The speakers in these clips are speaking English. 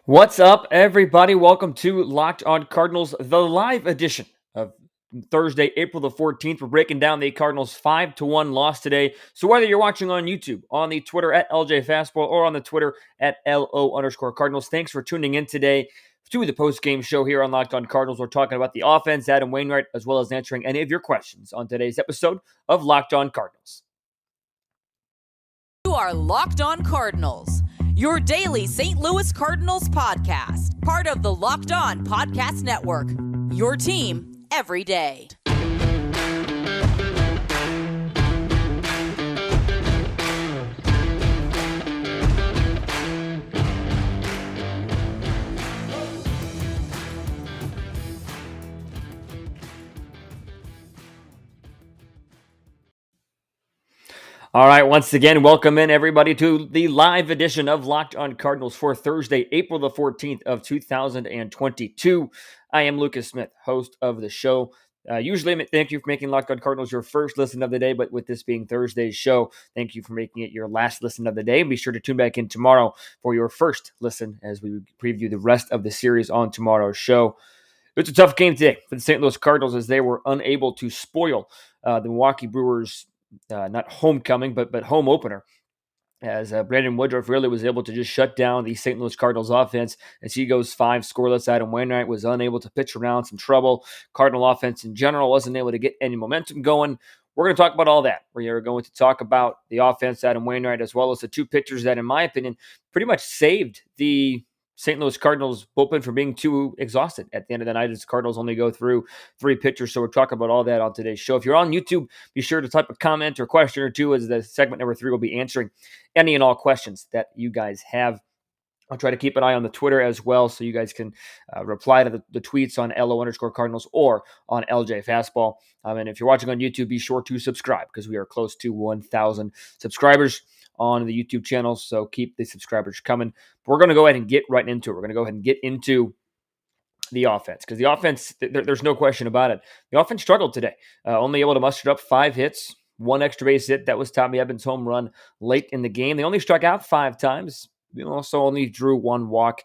What's up, everybody? Welcome to Locked on Cardinals, the live edition of Thursday, April the 14th. We're breaking down the Cardinals 5-1 loss today. So whether you're watching on YouTube, on the Twitter at LJ Fastball, or on the Twitter at LO_Cardinals, thanks for tuning in today to the post-game show here on Locked on Cardinals. We're talking about the offense, Adam Wainwright, as well as answering any of your questions on today's episode of Locked on Cardinals. You are Locked on Cardinals, your daily St. Louis Cardinals podcast, part of the Locked on Podcast Network, your team every day. All right, once again, welcome in everybody to the live edition of Locked on Cardinals for Thursday, April the 14th of 2022. I am Lucas Smith, host of the show. Usually, thank you for making Locked on Cardinals your first listen of the day, but with this being Thursday's show, thank you for making it your last listen of the day. And be sure to tune back in tomorrow for your first listen as we preview the rest of the series on tomorrow's show. It's a tough game today for the St. Louis Cardinals as they were unable to spoil the Milwaukee Brewers not homecoming, but home opener, as Brandon Woodruff really was able to just shut down the St. Louis Cardinals offense as he goes 5 scoreless. Adam Wainwright was unable to pitch around, some trouble. Cardinal offense in general wasn't able to get any momentum going. We're going to talk about all that. We're going to talk about the offense, Adam Wainwright, as well as the two pitchers that, in my opinion, pretty much saved the St. Louis Cardinals bullpen from being too exhausted at the end of the night as the Cardinals only go through 3 pitchers. So we're talking about all that on today's show. If you're on YouTube, be sure to type a comment or question or two as the segment number 3 will be answering any and all questions that you guys have. I'll try to keep an eye on the Twitter as well so you guys can reply to the tweets on LO_Cardinals or on LJ Fastball. And if you're watching on YouTube, be sure to subscribe because we are close to 1,000 subscribers on the YouTube channel, so keep the subscribers coming. But we're going to go ahead and get right into it. We're going to go ahead and get into the offense because the offense, there's no question about it. The offense struggled today, only able to muster up 5 hits, 1 extra base hit. That was Tommy Edman's home run late in the game. They only struck out 5 times. They also only drew 1 walk.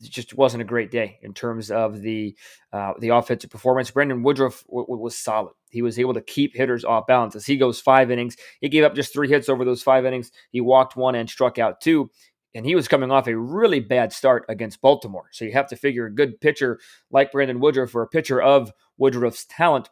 It just wasn't a great day in terms of the offensive performance. Brandon Woodruff was solid. He was able to keep hitters off balance as he goes 5 innings. He gave up just 3 hits over those 5 innings. He walked 1 and struck out 2. And he was coming off a really bad start against Baltimore. So you have to figure a good pitcher like Brandon Woodruff, or a pitcher of Woodruff's talent,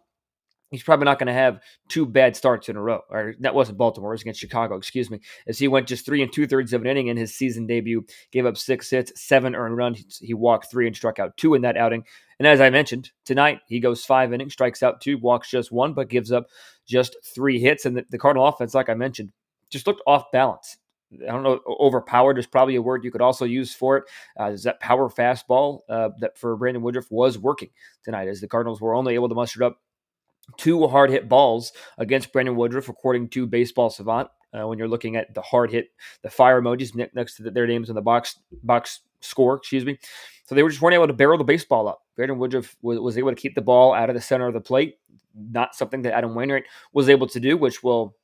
he's probably not going to have 2 bad starts in a row. Or that wasn't Baltimore, it was against Chicago, excuse me. As he went just 3 2/3 of an inning in his season debut, gave up 6 hits, 7 earned runs. He walked 3 and struck out 2 in that outing. And as I mentioned, tonight he goes 5 innings, strikes out 2, walks just 1, but gives up just 3 hits. And the Cardinal offense, like I mentioned, just looked off balance. I don't know, overpowered is probably a word you could also use for it. Is that power fastball that for Brandon Woodruff was working tonight, as the Cardinals were only able to muster up 2 hard hit balls against Brandon Woodruff, according to Baseball Savant. When you're looking at the hard hit, the fire emojis next to their names on the box score, excuse me. So they just weren't able to barrel the baseball up. Brandon Woodruff was able to keep the ball out of the center of the plate. Not something that Adam Wainwright was able to do, which we'll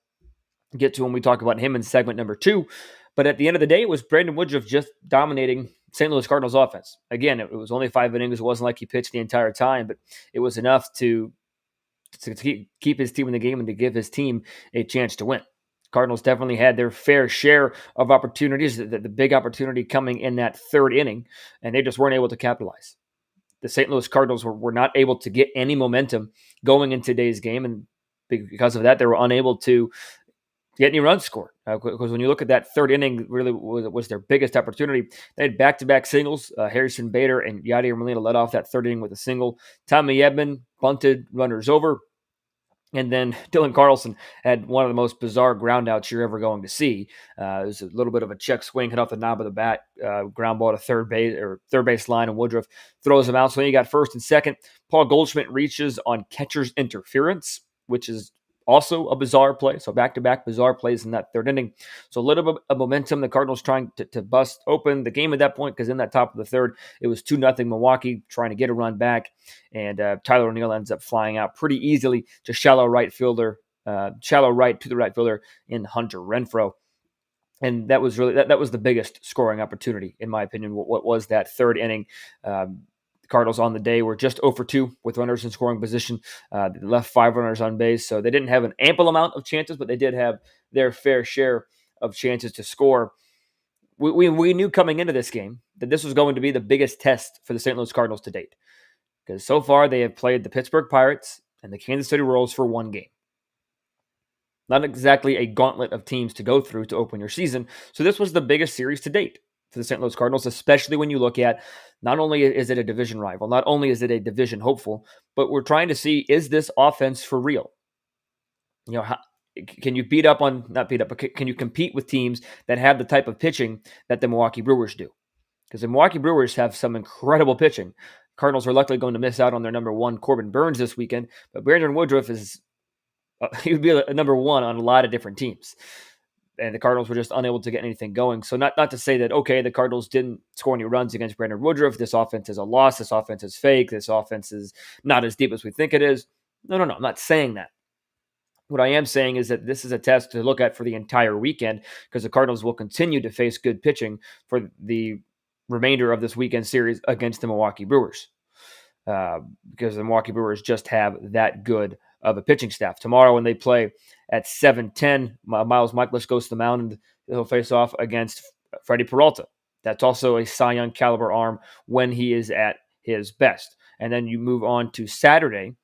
get to when we talk about him in segment number 2. But at the end of the day, it was Brandon Woodruff just dominating St. Louis Cardinals offense. Again, it was only 5 innings. It wasn't like he pitched the entire time, but it was enough to keep his team in the game and to give his team a chance to win. Cardinals definitely had their fair share of opportunities, the big opportunity coming in that 3rd inning, and they just weren't able to capitalize. The St. Louis Cardinals were not able to get any momentum going in today's game, and because of that, they were unable to get any runs scored. Because when you look at that 3rd inning, really was their biggest opportunity. They had back-to-back singles. Harrison Bader and Yadier Molina led off that 3rd inning with a single. Tommy Edman bunted runners over. And then Dylan Carlson had one of the most bizarre groundouts you're ever going to see. It was a little bit of a check swing, hit off the knob of the bat, ground ball to third base line, and Woodruff throws him out. So then you got 1st and 2nd. Paul Goldschmidt reaches on catcher's interference, which is also a bizarre play. So back-to-back bizarre plays in that 3rd inning. So a little bit of momentum. The Cardinals trying to bust open the game at that point, because in that top of the 3rd, it was 2-0 Milwaukee trying to get a run back. And Tyler O'Neill ends up flying out pretty easily to shallow right to the right fielder in Hunter Renfroe. And that was really that was the biggest scoring opportunity, in my opinion. What was that third inning? The Cardinals on the day were just 0 for 2 with runners in scoring position. They left 5 runners on base, so they didn't have an ample amount of chances, but they did have their fair share of chances to score. We knew coming into this game that this was going to be the biggest test for the St. Louis Cardinals to date, because so far they have played the Pittsburgh Pirates and the Kansas City Royals for one game. Not exactly a gauntlet of teams to go through to open your season. So this was the biggest series to date for the St. Louis Cardinals, especially when you look at not only is it a division rival, not only is it a division hopeful, but we're trying to see, is this offense for real? How, can you not beat up, but can you compete with teams that have the type of pitching that the Milwaukee Brewers do? Because the Milwaukee Brewers have some incredible pitching. Cardinals are likely going to miss out on their number one, Corbin Burnes, this weekend, but Brandon Woodruff is he would be a number one on a lot of different teams. And the Cardinals were just unable to get anything going. So not to say that, okay, the Cardinals didn't score any runs against Brandon Woodruff. This offense is a loss. This offense is fake. This offense is not as deep as we think it is. No. I'm not saying that. What I am saying is that this is a test to look at for the entire weekend, because the Cardinals will continue to face good pitching for the remainder of this weekend series against the Milwaukee Brewers. Because the Milwaukee Brewers just have that good of a pitching staff. Tomorrow when they play at 7:10, Miles Michaelis goes to the mound and he'll face off against Freddie Peralta. That's also a Cy Young caliber arm when he is at his best. And then you move on to Saturday.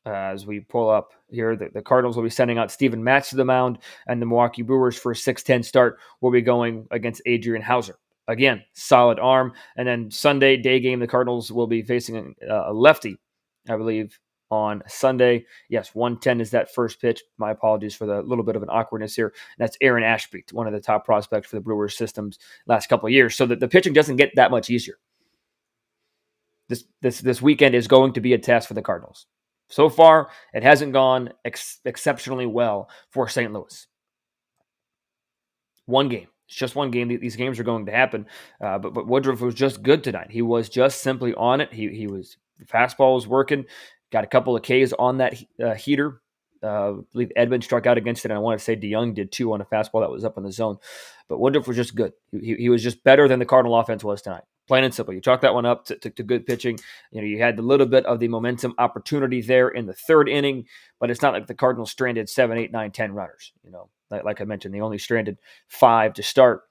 As we pull up here, the Cardinals will be sending out Steven Matz to the mound, and the Milwaukee Brewers for a 6:10 start will be going against Adrian Hauser. Again, solid arm. And then Sunday, day game, the Cardinals will be facing a lefty, I believe, on Sunday. Yes, 1:10 is that first pitch. My apologies for the little bit of an awkwardness here. That's Aaron Ashby, one of the top prospects for the Brewers systems last couple of years. So that the pitching doesn't get that much easier. This weekend is going to be a test for the Cardinals. So far, it hasn't gone exceptionally well for St. Louis. One game. It's just one game. These games are going to happen. But Woodruff was just good tonight. He was just simply on it. The fastball was working. Got a couple of Ks on that heater. I believe Edmund struck out against it, and I want to say DeYoung did too on a fastball that was up in the zone. But Woodruff was just good. He was just better than the Cardinal offense was tonight. Plain and simple. You chalk that one up to good pitching. You had a little bit of the momentum opportunity there in the third inning, but it's not like the Cardinals stranded 7, 8, 9, 10 runners. Like I mentioned, they only stranded 5 to start,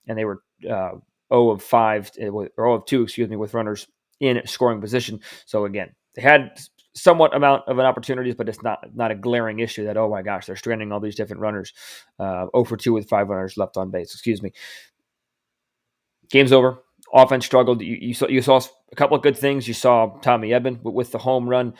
and they were 0 of 5 or 0 of 2, with runners in scoring position. So again, they had somewhat amount of an opportunities, but it's not a glaring issue that, oh my gosh, they're stranding all these different runners. 0 for 2 with 5 runners left on base. Game's over. Offense struggled. You saw a couple of good things. You saw Tommy Edman with the home run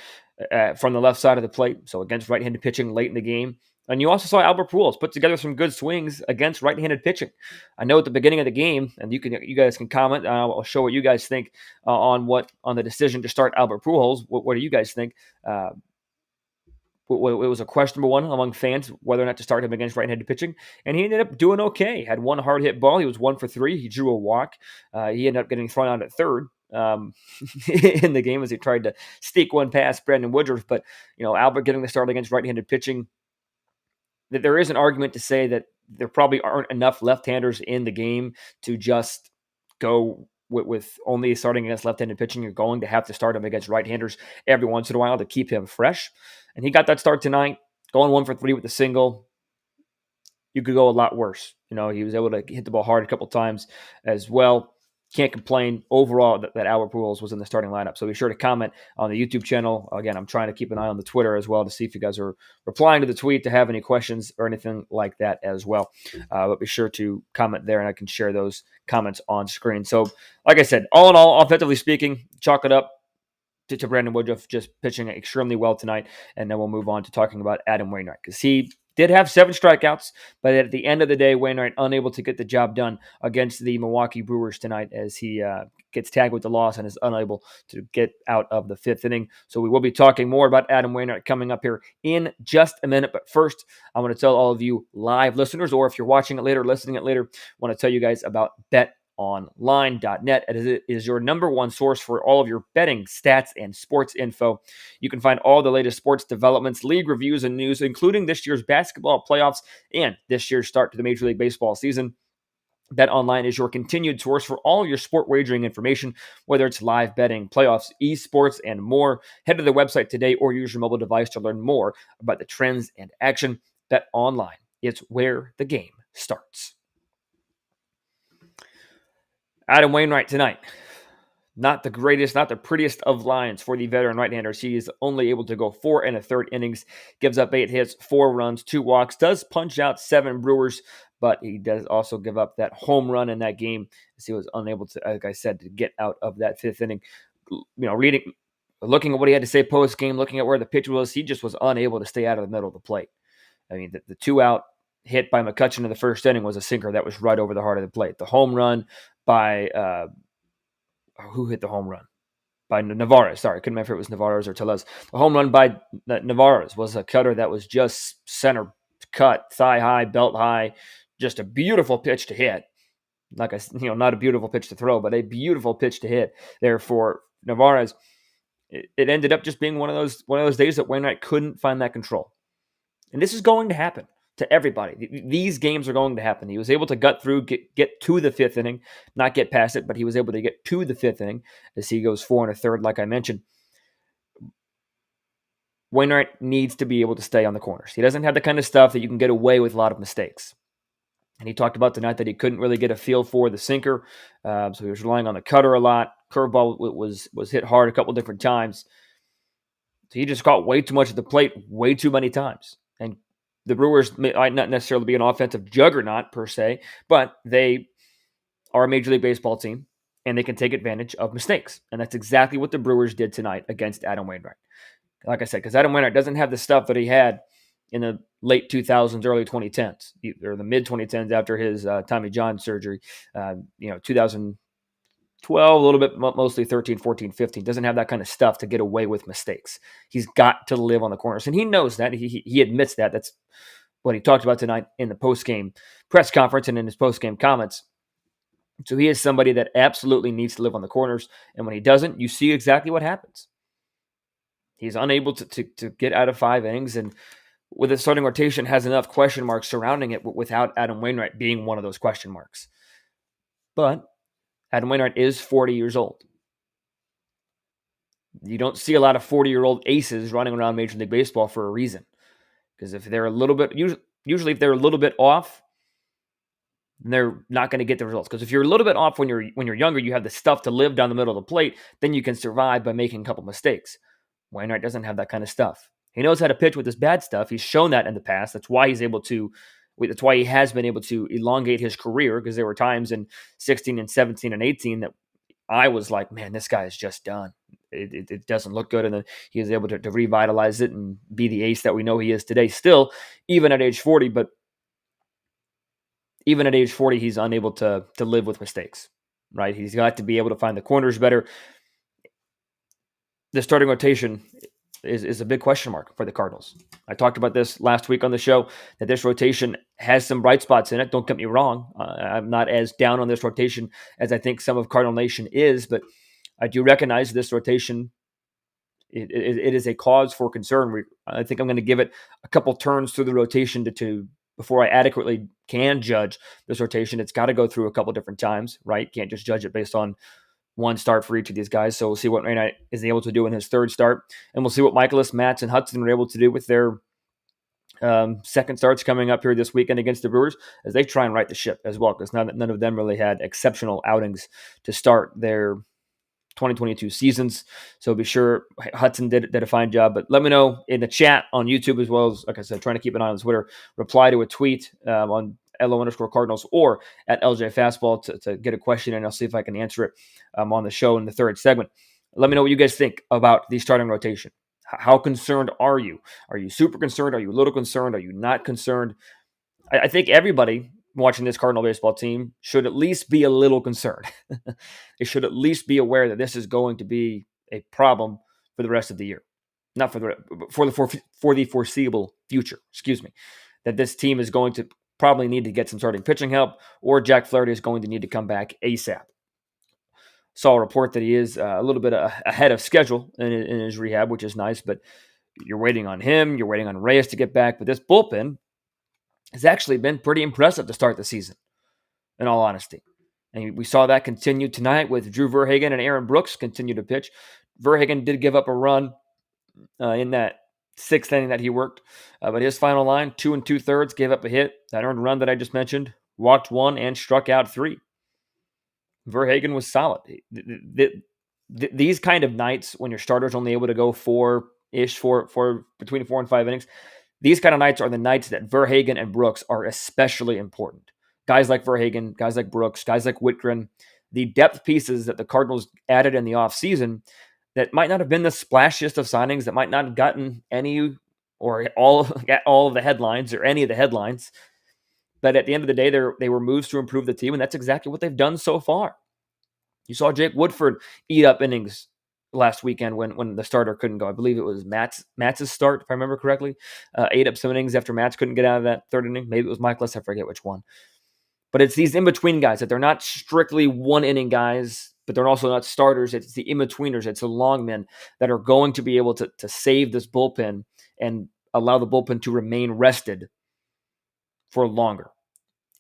from the left side of the plate, so against right-handed pitching late in the game. And you also saw Albert Pujols put together some good swings against right-handed pitching. I know at the beginning of the game, and you guys can comment. I'll show what you guys think on the decision to start Albert Pujols. What do you guys think? It was a questionable one among fans whether or not to start him against right-handed pitching, and he ended up doing okay. Had one hard hit ball. He was 1 for 3. He drew a walk. He ended up getting thrown out at third in the game as he tried to sneak one past Brandon Woodruff. But Albert getting the start against right-handed pitching, that there is an argument to say that there probably aren't enough left-handers in the game to just go with only starting against left-handed pitching. You're going to have to start him against right-handers every once in a while to keep him fresh. And he got that start tonight, going 1 for 3 with a single. You could go a lot worse. He was able to hit the ball hard a couple times as well. Can't complain overall that Albert Pujols was in the starting lineup. So be sure to comment on the YouTube channel. Again, I'm trying to keep an eye on the Twitter as well to see if you guys are replying to the tweet, to have any questions or anything like that as well. But be sure to comment there, and I can share those comments on screen. So, like I said, all in all, offensively speaking, chalk it up to Brandon Woodruff just pitching extremely well tonight. And then we'll move on to talking about Adam Wainwright, because he did have 7 strikeouts, but at the end of the day, Wainwright unable to get the job done against the Milwaukee Brewers tonight, as he gets tagged with the loss and is unable to get out of the 5th inning. So we will be talking more about Adam Wainwright coming up here in just a minute. But first, I want to tell all of you live listeners, or if you're watching it later, listening it later, I want to tell you guys about Bet betonline.net. It is your number one source for all of your betting, stats, and sports info. You can find all the latest sports developments, league reviews, and news, including this year's basketball playoffs and this year's start to the Major League Baseball season. BetOnline is your continued source for all your sport wagering information, whether it's live betting, playoffs, esports, and more. Head to the website today or use your mobile device to learn more about the trends and action. BetOnline, it's where the game starts. Adam Wainwright tonight. Not the greatest, not the prettiest of lines for the veteran right-hander. He is only able to go 4 1/3 innings, gives up 8 hits, 4 runs, 2 walks, does punch out 7 Brewers, but he does also give up that home run in that game as he was unable to, like I said, to get out of that 5th inning. Looking at what he had to say post-game, looking at where the pitch was, he just was unable to stay out of the middle of the plate. I mean, the 2-out hit by McCutchen in the 1st inning was a sinker that was right over the heart of the plate. The home run by who hit the home run? By Navarez. Sorry, I couldn't remember if it was Navarez or Tellez. The home run by Navarez was a cutter that was just center cut, thigh high, belt high, just a beautiful pitch to hit. Like not a beautiful pitch to throw, but a beautiful pitch to hit there for Navarez. It ended up just being one of those days that Wainwright couldn't find that control, and this is going to happen to everybody. These games are going to happen. He was able to gut through, get to the 5th inning, not get past it, but he was able to get to the 5th inning as he goes 4 1/3, like I mentioned. Wainwright needs to be able to stay on the corners. He doesn't have the kind of stuff that you can get away with a lot of mistakes. And he talked about tonight that he couldn't really get a feel for the sinker, so he was relying on the cutter a lot. Curveball was hit hard a couple different times. So he just caught way too much at the plate way too many times. And the Brewers might not necessarily be an offensive juggernaut per se, but they are a Major League Baseball team, and they can take advantage of mistakes. And that's exactly what the Brewers did tonight against Adam Wainwright. Like I said, because Adam Wainwright doesn't have the stuff that he had in the late 2000s, early 2010s, or the mid 2010s after his Tommy John surgery. 2012, a little bit, mostly 13, 14, 15. Doesn't have that kind of stuff to get away with mistakes. He's got to live on the corners, and he knows that. He admits that. That's what he talked about tonight in the post-game press conference and in his post-game comments. So he is somebody that absolutely needs to live on the corners, and when he doesn't, you see exactly what happens. He's unable to get out of 5 innings, and with the starting rotation has enough question marks surrounding it without Adam Wainwright being one of those question marks. But Adam Wainwright is 40 years old. You don't see a lot of 40-year-old aces running around Major League Baseball for a reason. Because if they're a little bit, usually if they're a little bit off, they're not going to get the results. Because if you're a little bit off when you're younger, you have the stuff to live down the middle of the plate, then you can survive by making a couple mistakes. Wainwright doesn't have that kind of stuff. He knows how to pitch with his bad stuff. He's shown that in the past. That's why that's why he has been able to elongate his career, because there were times in 16 and 17 and 18 that I was like, man, this guy is just done. It doesn't look good. And then he is able to revitalize it and be the ace that we know he is today still, even at age 40. But even at age 40, he's unable to live with mistakes, right? He's got to be able to find the corners better. The starting rotation is a big question mark for the Cardinals. I talked about this last week on the show, that this rotation has some bright spots in it. Don't get me wrong. I'm not as down on this rotation as I think some of Cardinal Nation is, but I do recognize this rotation. It is a cause for concern. I think I'm going to give it a couple turns through the rotation to before I adequately can judge this rotation. It's got to go through a couple different times, right? Can't just judge it based on one start for each of these guys. So we'll see what Wainwright is able to do in his 3rd start. And we'll see what Michaelis, Matz, and Hudson are able to do with their second starts coming up here this weekend against the Brewers as they try and right the ship as well, because none of them really had exceptional outings to start their 2022 seasons. So be sure Hudson did a fine job. But let me know in the chat on YouTube, as well as, like I said, trying to keep an eye on Twitter. Reply to a tweet on LO_Cardinals or at LJ Fastball to get a question, and I'll see if I can answer it on the show in the 3rd segment. Let me know what you guys think about the starting rotation. How concerned are you? Are you super concerned? Are you a little concerned? Are you not concerned? I think everybody watching this Cardinal baseball team should at least be a little concerned. They should at least be aware that this is going to be a problem for the rest of the year. Not for the foreseeable future, that this team is going to probably need to get some starting pitching help, or Jack Flaherty is going to need to come back ASAP. Saw a report that he is a little bit ahead of schedule in his rehab, which is nice, but you're waiting on him. You're waiting on Reyes to get back. But this bullpen has actually been pretty impressive to start the season, in all honesty. And we saw that continue tonight with Drew Verhagen and Aaron Brooks continue to pitch. Verhagen did give up a run in that sixth inning that he worked, but his final line, 2 2/3, gave up a hit. That earned run that I just mentioned, walked 1 and struck out 3. Verhagen was solid. These kind of nights when your starter's only able to go four-ish, between 4 and 5 innings, these kind of nights are the nights that Verhagen and Brooks are especially important. Guys like Verhagen, guys like Brooks, guys like Whitgren, the depth pieces that the Cardinals added in the offseason that might not have been the splashiest of signings, that might not have gotten any or all of the headlines or any of the headlines. But at the end of the day, they were moves to improve the team, and that's exactly what they've done so far. You saw Jake Woodford eat up innings last weekend when the starter couldn't go. I believe it was Matt's start, if I remember correctly. Ate up some innings after Matz couldn't get out of that third inning. Maybe it was Michaelis, I forget which one. But it's these in-between guys that they're not strictly one-inning guys, but they're also not starters. It's the in-betweeners. It's the long men that are going to be able to save this bullpen and allow the bullpen to remain rested for longer.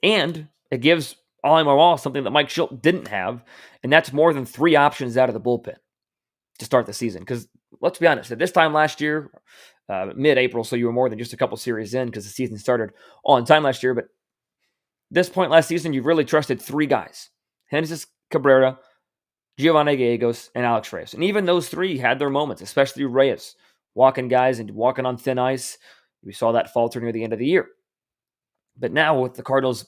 And it gives Ali Marwal something that Mike Schilt didn't have, and that's more than 3 options out of the bullpen to start the season. Because let's be honest, at this time last year, mid-April, so you were more than just a couple series in because the season started on time last year, but this point last season, you've really trusted 3 guys: Genesis Cabrera, Giovanni Gallegos, and Alex Reyes. And even those 3 had their moments, especially Reyes, walking guys and walking on thin ice. We saw that falter near the end of the year. But now with the Cardinals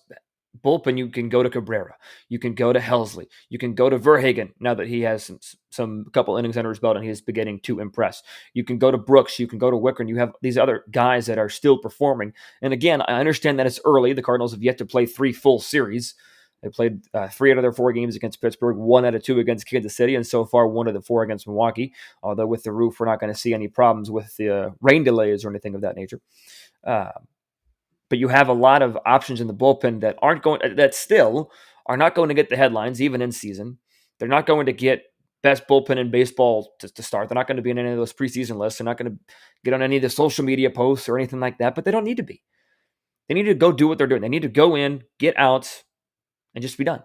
bullpen, you can go to Cabrera, you can go to Helsley, you can go to Verhagen now that he has some couple innings under his belt and he is beginning to impress. You can go to Brooks, you can go to Whitgren. You have these other guys that are still performing. And again, I understand that it's early. The Cardinals have yet to play 3 full series. They played 3 out of their 4 games against Pittsburgh, 1 out of 2 against Kansas City, and so far 1 out of 4 against Milwaukee. Although with the roof, we're not going to see any problems with the rain delays or anything of that nature. But you have a lot of options in the bullpen that still are not going to get the headlines, even in season. They're not going to get best bullpen in baseball to start. They're not going to be in any of those preseason lists. They're not going to get on any of the social media posts or anything like that, but they don't need to be. They need to go do what they're doing. They need to go in, get out, and just be done.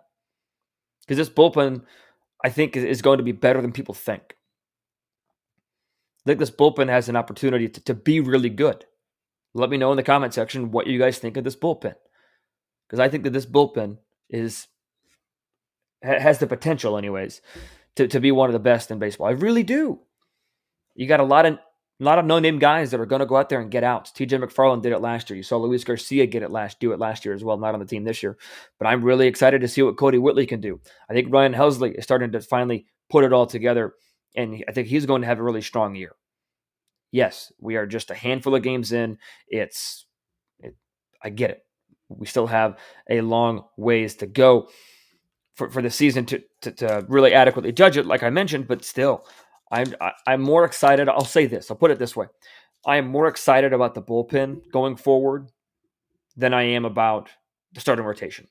Because this bullpen, I think, is going to be better than people think. I think this bullpen has an opportunity to be really good. Let me know in the comment section what you guys think of this bullpen. Because I think that this bullpen has the potential, anyways, to be one of the best in baseball. I really do. You got a lot of no-name guys that are going to go out there and get outs. TJ McFarland did it last year. You saw Luis Garcia do it last year as well, not on the team this year. But I'm really excited to see what Cody Whitley can do. I think Ryan Helsley is starting to finally put it all together, and I think he's going to have a really strong year. Yes, we are just a handful of games in. I get it. We still have a long ways to go for the season to really adequately judge it, like I mentioned, but still, I'm more excited. I'll say this. I'll put it this way. I am more excited about the bullpen going forward than I am about the starting rotation.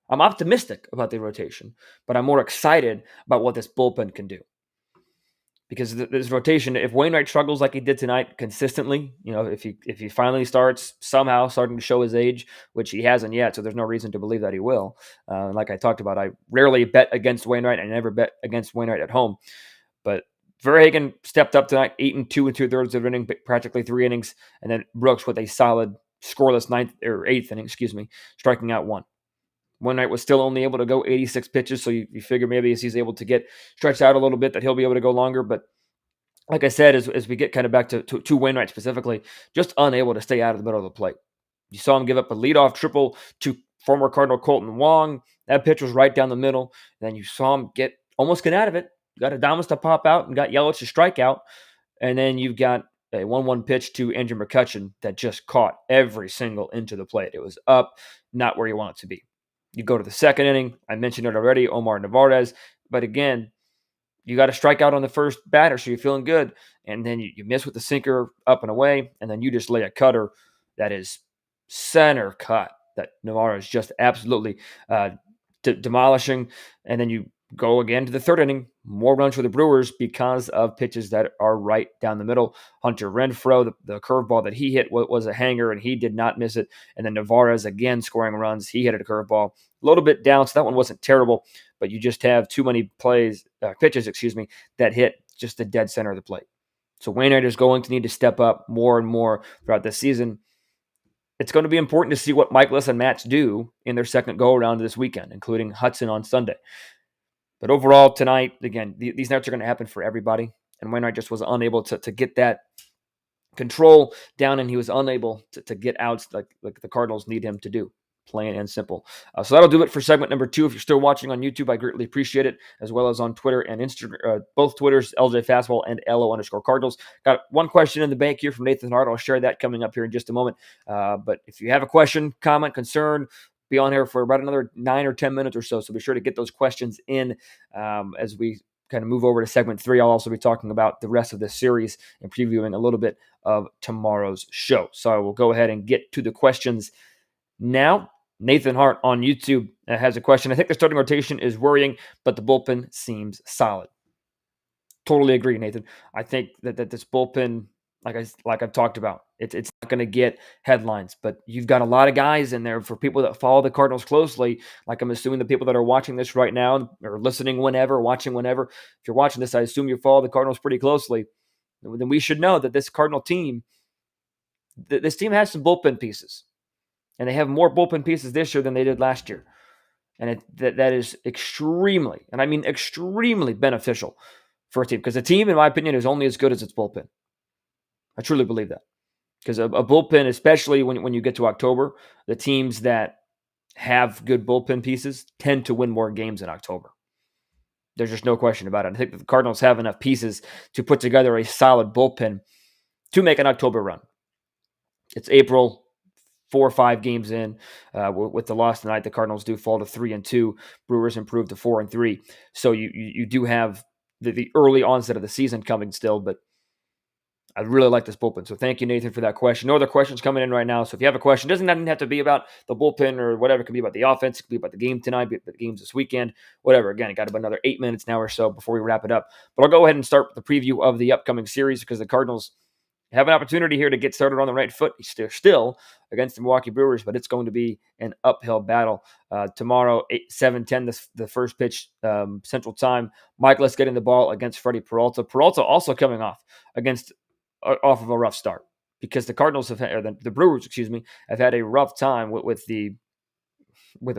I'm optimistic about the rotation, but I'm more excited about what this bullpen can do. Because this rotation, if Wainwright struggles like he did tonight consistently, if he finally starts somehow starting to show his age, which he hasn't yet, so there's no reason to believe that he will. Like I talked about, I rarely bet against Wainwright. I never bet against Wainwright at home. But Verhagen stepped up tonight, 8 2 2/3 of the inning, practically 3 innings, and then Brooks with a solid scoreless 8th inning, striking out 1. Wainwright was still only able to go 86 pitches, so you figure maybe as he's able to get stretched out a little bit that he'll be able to go longer. But like I said, as we get kind of back to Wainwright specifically, just unable to stay out of the middle of the plate. You saw him give up a leadoff triple to former Cardinal Colton Wong. That pitch was right down the middle. Then you saw him almost get out of it. Got Adames to pop out and got Yelich to strike out. And then you've got a 1-1 pitch to Andrew McCutchen that just caught every single inch of the plate. It was up, not where you want it to be. You go to the second inning. I mentioned it already, Omar Narvaez. But again, you got to strike out on the first batter, so you're feeling good. And then you miss with the sinker up and away, and then you just lay a cutter that is center cut. that Navarro is just absolutely demolishing. And then you go again to the third inning, more runs for the Brewers because of pitches that are right down the middle. Hunter Renfroe, the curveball that he hit was a hanger, and he did not miss it. And then Navarez again scoring runs. He hit a curveball a little bit down, so that one wasn't terrible. But you just have too many pitches, that hit just the dead center of the plate. So Wainwright is going to need to step up more and more throughout this season. It's going to be important to see what Michaelis and Matz do in their second go-around this weekend, including Hudson on Sunday. But overall, tonight, again, these nights are going to happen for everybody. And Wainwright just was unable to get that control down, and he was unable to get outs like the Cardinals need him to do. Plain and simple. So that'll do it for segment number 2. If you're still watching on YouTube, I greatly appreciate it, as well as on Twitter and Instagram, both Twitters, LJ Fastball and LO_Cardinals. Got one question in the bank here from Nathan Hart. I'll share that coming up here in just a moment. But if you have a question, comment, concern, be on here for about another 9 or 10 minutes or so. So be sure to get those questions in as we kind of move over to segment 3. I'll also be talking about the rest of the series and previewing a little bit of tomorrow's show. So I will go ahead and get to the questions now. Nathan Hart on YouTube has a question. I think the starting rotation is worrying, but the bullpen seems solid. Totally agree, Nathan. I think that this bullpen, like I've talked about, it's not going to get headlines, but you've got a lot of guys in there. For people that follow the Cardinals closely, like I'm assuming the people that are watching this right now or listening whenever, watching whenever, if you're watching this, I assume you follow the Cardinals pretty closely. Then we should know that this Cardinal team, this team has some bullpen pieces. And they have more bullpen pieces this year than they did last year. And that is extremely, and I mean extremely beneficial for a team. Because a team, in my opinion, is only as good as its bullpen. I truly believe that. Because a bullpen, especially when you get to October, the teams that have good bullpen pieces tend to win more games in October. There's just no question about it. I think that the Cardinals have enough pieces to put together a solid bullpen to make an October run. It's April. 4 or 5 games in, with the loss tonight, the Cardinals do fall to 3-2. Brewers improve to 4-3. So you do have the early onset of the season coming still, but I really like this bullpen. So thank you, Nathan, for that question. No other questions coming in right now. So if you have a question, it doesn't even have to be about the bullpen or whatever. It could be about the offense. It could be about the game tonight, the games this weekend, whatever. Again, I got about another 8 minutes now or so before we wrap it up. But I'll go ahead and start with the preview of the upcoming series because the Cardinals have an opportunity here to get started on the right foot. Still against the Milwaukee Brewers, but it's going to be an uphill battle. Tomorrow, 7:10, the first pitch Central Time. Michaelis getting the ball against Freddie Peralta. Peralta also coming off of a rough start because the Cardinals have had, or the Brewers, have had a rough time with the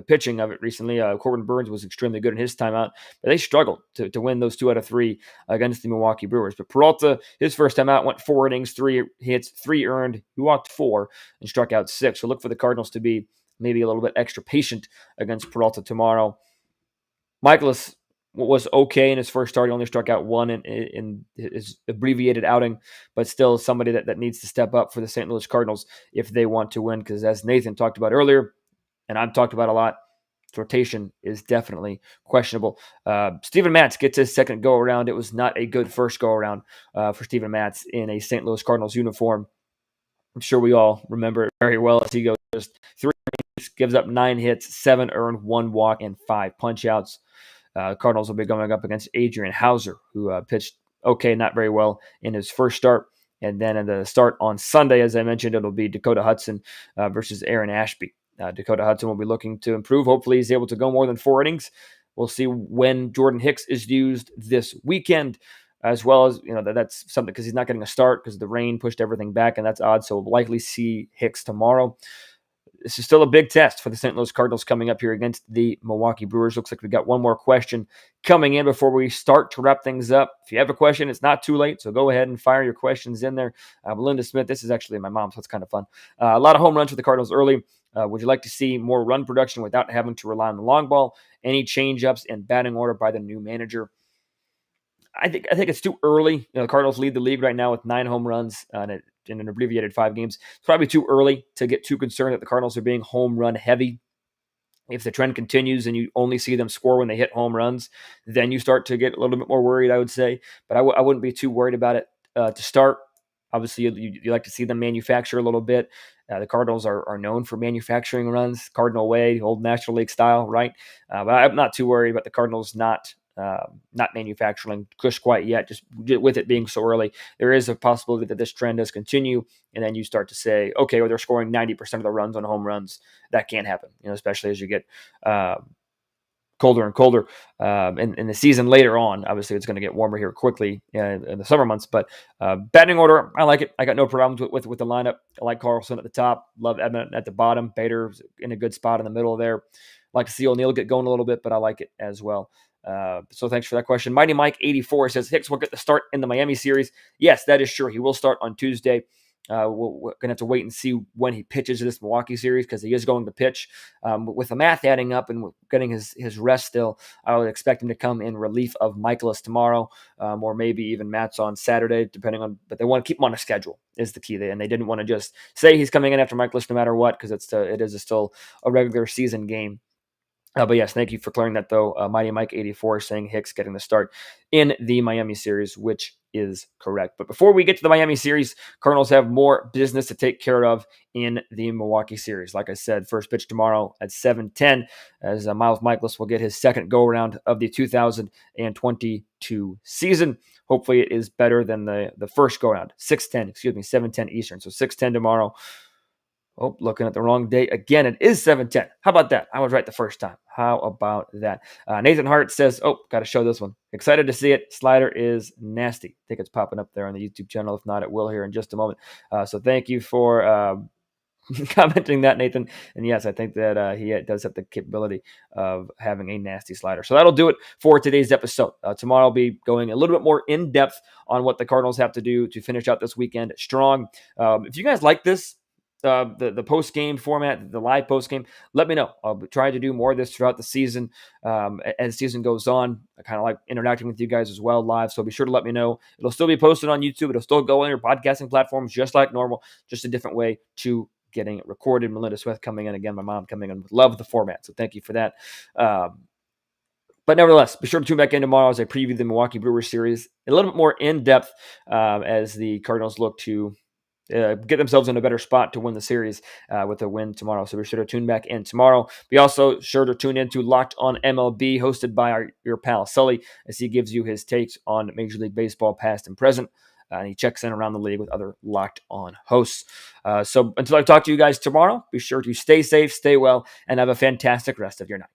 pitching of it recently. Corbin Burns was extremely good in his timeout, but they struggled to win those 2 out of 3 against the Milwaukee Brewers. But Peralta, his first time out, went 4 innings, 3 hits, 3 earned. He walked 4 and struck out 6. So look for the Cardinals to be maybe a little bit extra patient against Peralta tomorrow. Michaelis was okay in his first start. He only struck out 1 in his abbreviated outing, but still somebody that needs to step up for the St. Louis Cardinals if they want to win, because as Nathan talked about earlier, and I've talked about a lot, rotation is definitely questionable. Steven Matz gets his second go-around. It was not a good first go-around for Steven Matz in a St. Louis Cardinals uniform. I'm sure we all remember it very well as he goes just 3 innings, gives up 9 hits, 7 earned, 1 walk, and 5 punch-outs. Cardinals will be going up against Adrian Hauser, who pitched okay, not very well in his first start. And then in the start on Sunday, as I mentioned, it'll be Dakota Hudson versus Aaron Ashby. Dakota Hudson will be looking to improve. Hopefully he's able to go more than 4 innings. We'll see when Jordan Hicks is used this weekend, as well as, that's something because he's not getting a start because the rain pushed everything back, and that's odd. So we'll likely see Hicks tomorrow. This is still a big test for the St. Louis Cardinals coming up here against the Milwaukee Brewers. Looks like we got one more question coming in before we start to wrap things up. If you have a question, it's not too late, so go ahead and fire your questions in there. Belinda Smith, this is actually my mom, so it's kind of fun. A lot of home runs for the Cardinals early. Would you like to see more run production without having to rely on the long ball? Any change-ups in batting order by the new manager? I think it's too early. The Cardinals lead the league right now with 9 home runs in an abbreviated 5 games. It's probably too early to get too concerned that the Cardinals are being home run heavy. If the trend continues and you only see them score when they hit home runs, then you start to get a little bit more worried, I would say. But I wouldn't be too worried about it to start. Obviously, you like to see them manufacture a little bit. The Cardinals are known for manufacturing runs, Cardinal way, old National League style, right? But I'm not too worried about the Cardinals not manufacturing Kush quite yet, just with it being so early. There is a possibility that this trend does continue, and then you start to say, okay, well, they're scoring 90% of the runs on home runs. That can't happen, especially as you get colder and colder in the season later on. Obviously, it's going to get warmer here quickly in the summer months. But batting order, I like it. I got no problems with the lineup. I like Carlson at the top. Love Edmund at the bottom. Bader's in a good spot in the middle there. Like to see O'Neill get going a little bit, but I like it as well. So thanks for that question. Mighty Mike 84 says Hicks will get the start in the Miami series. Yes, that is true. He will start on Tuesday. We're going to have to wait and see when he pitches this Milwaukee series because he is going to pitch. With the math adding up and getting his rest still, I would expect him to come in relief of Michaelis tomorrow, or maybe even Matt's on Saturday, depending on. But they want to keep him on a schedule is the key there, and they didn't want to just say he's coming in after Michaelis no matter what because it is still a regular season game. But yes, thank you for clearing that, though. Mighty Mike 84 saying Hicks getting the start in the Miami series, which is correct. But before we get to the Miami series, Cardinals have more business to take care of in the Milwaukee series. Like I said, first pitch tomorrow at 7:10 as Miles Michaelis will get his second go-around of the 2022 season. Hopefully it is better than the first go-around, 7:10 Eastern. So 6:10 tomorrow. Oh, looking at the wrong date again. It is 7:10. How about that? I was right the first time. How about that? Nathan Hart says, got to show this one. Excited to see it. Slider is nasty. I think it's popping up there on the YouTube channel. If not, it will here in just a moment. So thank you for commenting that, Nathan. And yes, I think that he does have the capability of having a nasty slider. So that'll do it for today's episode. Tomorrow I'll be going a little bit more in depth on what the Cardinals have to do to finish out this weekend strong. If you guys like this, the post game format, the live post game, let me know. I'll try to do more of this throughout the season as the season goes on. I kind of like interacting with you guys as well live, so be sure to let me know. It'll still be posted on YouTube. It'll still go on your podcasting platforms just like normal, just a different way to getting it recorded. Melinda Smith coming in again, my mom coming in. Love the format, so thank you for that. But nevertheless, be sure to tune back in tomorrow as I preview the Milwaukee Brewers series a little bit more in depth as the Cardinals look to get themselves in a better spot to win the series with a win tomorrow. So be sure to tune back in tomorrow. Be also sure to tune in to Locked on MLB, hosted by your pal Sully, as he gives you his takes on Major League Baseball past and present. And he checks in around the league with other Locked on hosts. So until I talk to you guys tomorrow, be sure to stay safe, stay well, and have a fantastic rest of your night.